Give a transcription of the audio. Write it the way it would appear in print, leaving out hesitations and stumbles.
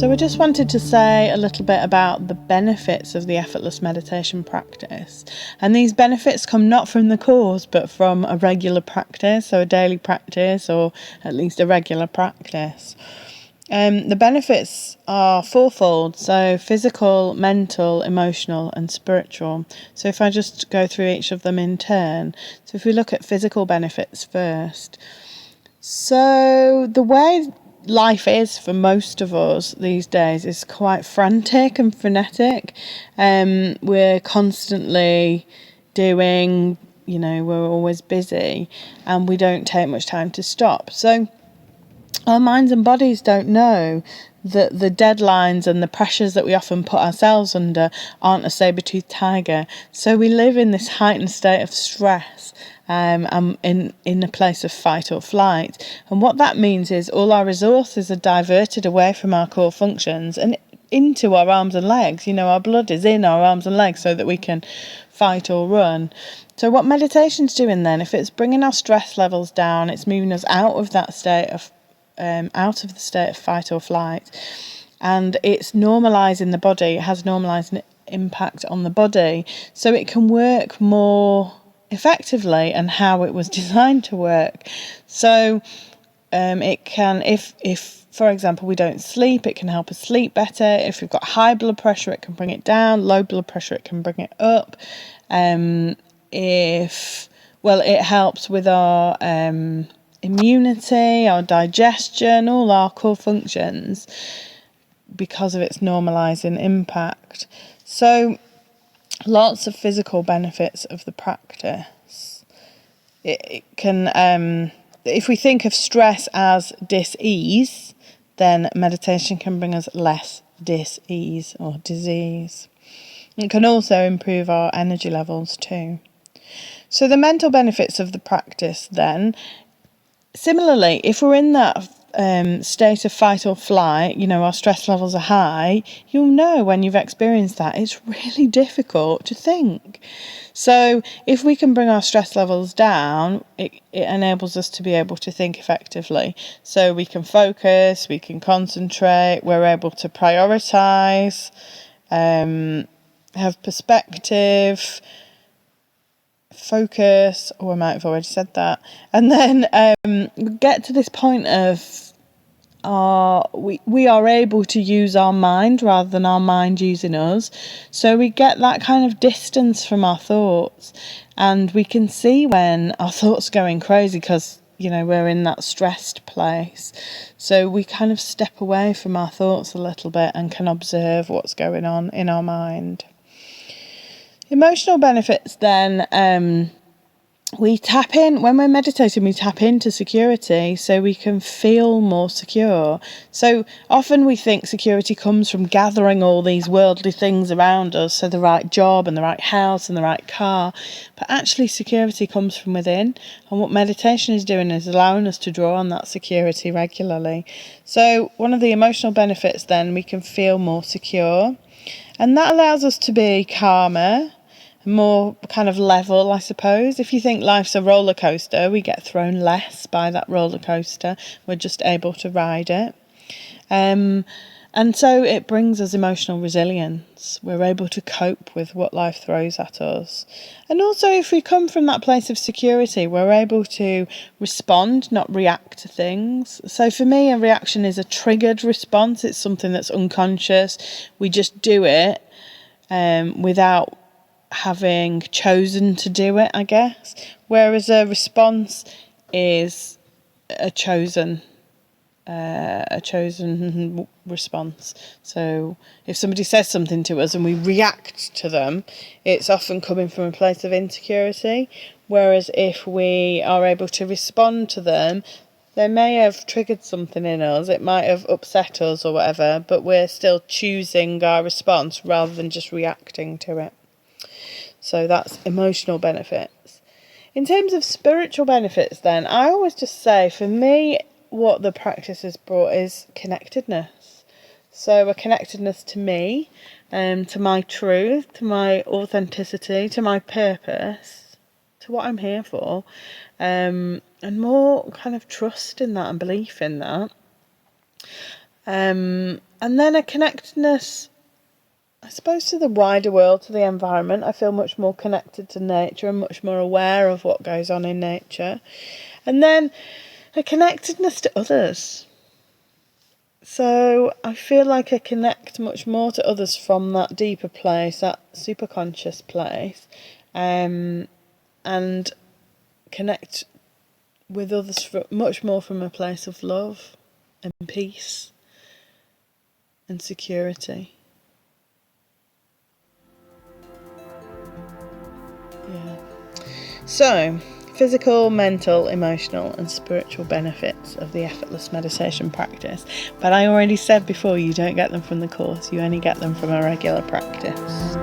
So I just wanted to say a little bit about the benefits of the effortless meditation practice. And these benefits come not from the course, but from a regular practice, so a daily practice, or at least a regular practice. The benefits are fourfold, so physical, mental, emotional and spiritual. So if I just go through each of them in turn. So if we look at physical benefits first. So the way life is for most of us these days is quite frantic and frenetic. We're constantly doing, we're always busy and we don't take much time to stop. So our minds and bodies don't know that the deadlines and the pressures that we often put ourselves under aren't a saber-toothed tiger. So we live in this heightened state of stress, and in a place of fight or flight. And what that means is all our resources are diverted away from our core functions and into our arms and legs. Our blood is in our arms and legs so that we can fight or run. So what meditation's doing then, if it's bringing our stress levels down, it's moving us out of that state of out of the state of fight or flight, and it's normalising the body. It has normalising impact on the body, so it can work more effectively and how it was designed to work. So it can, if for example we don't sleep, it can help us sleep better. If we've got high blood pressure, it can bring it down. Low blood pressure, it can bring it up. It helps with our immunity, our digestion, all our core functions because of its normalising impact. So lots of physical benefits of the practice. It can, if we think of stress as dis-ease, then meditation can bring us less dis-ease or disease. It can also improve our energy levels too. So the mental benefits of the practice then, similarly, if we're in that state of fight or flight, our stress levels are high, you'll know when you've experienced that it's really difficult to think. So if we can bring our stress levels down, it enables us to be able to think effectively. So we can focus, we can concentrate, we're able to prioritise, have perspective, focus, I might have already said that, and then get to this point of we are able to use our mind rather than our mind using us. So we get that kind of distance from our thoughts, and we can see when our thoughts are going crazy because we're in that stressed place. So we kind of step away from our thoughts a little bit and can observe what's going on in our mind. Emotional benefits then, we tap in, when we're meditating, we tap into security so we can feel more secure. So often we think security comes from gathering all these worldly things around us, so the right job and the right house and the right car, but actually security comes from within, and what meditation is doing is allowing us to draw on that security regularly. So one of the emotional benefits then, we can feel more secure, and that allows us to be calmer, more kind of level, I suppose. If you think life's a roller coaster, we get thrown less by that roller coaster. We're just able to ride it. And so it brings us emotional resilience. We're able to cope with what life throws at us. And also, if we come from that place of security, we're able to respond, not react to things. So for me, a reaction is a triggered response. It's something that's unconscious. We just do it without having chosen to do it, I guess. Whereas a response is a chosen response. So if somebody says something to us and we react to them, it's often coming from a place of insecurity. Whereas if we are able to respond to them, they may have triggered something in us, it might have upset us or whatever, but we're still choosing our response rather than just reacting to it. So that's emotional benefits. In terms of spiritual benefits then, I always just say, for me, what the practice has brought is connectedness. So a connectedness to me, to my truth, to my authenticity, to my purpose, to what I'm here for, and more kind of trust in that and belief in that. And then a connectedness, I suppose, to the wider world, to the environment. I feel much more connected to nature and much more aware of what goes on in nature. And then a connectedness to others. So I feel like I connect much more to others from that deeper place, that super conscious place, and connect with others much more from a place of love and peace and security. Yeah. So, physical, mental, emotional, and spiritual benefits of the effortless meditation practice. But I already said before, you don't get them from the course, you only get them from a regular practice.